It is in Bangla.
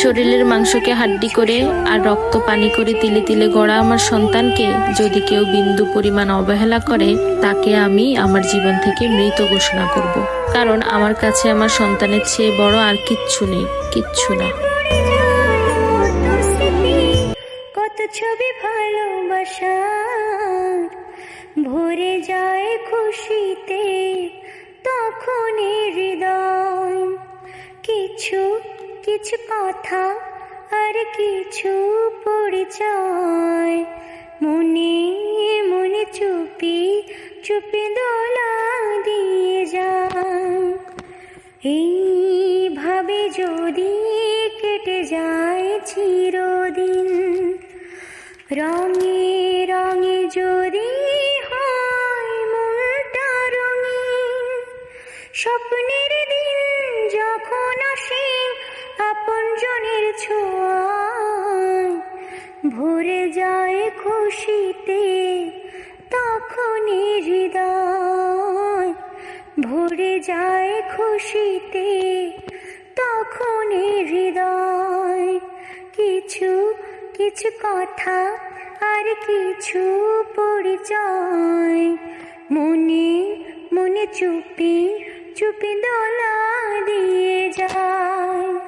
শরীরের মাংসকে হাড্ডি করে আর রক্ত পানি করে তিলে তিলে গড়া আমার সন্তানকে যদি কেউ বিন্দু পরিমাণ অবহেলা করে, তাকে আমি আমার জীবন থেকে মৃত ঘোষণা করব। কারণ আমার কাছে আমার সন্তানের চেয়ে বড় আর কিচ্ছু নেই, কিচ্ছু না। কত ছবি ভালোবাসার ভরে যায় খুশিতে, তখন হৃদয় কিছু কিছু কথা আর কিছু পরিচয় মনে মনে চুপি চুপি দোলা দিয়ে যায়। এইভাবে যদি কেটে যায় চিরদিন, রঙে রঙে যদি হয় মনটা রঙিন, স্বপ্নের দিন যখন আসে আপনজনের ছোঁয়ায় ভরে যায় খুশিতে, তখন হৃদয় ভরে যায় খুশিতে, তখন হৃদয় কিছু কিছু কথা আর কিছু পরিচয় মনে মনে চুপি চুপি দোলা দিয়ে যায়।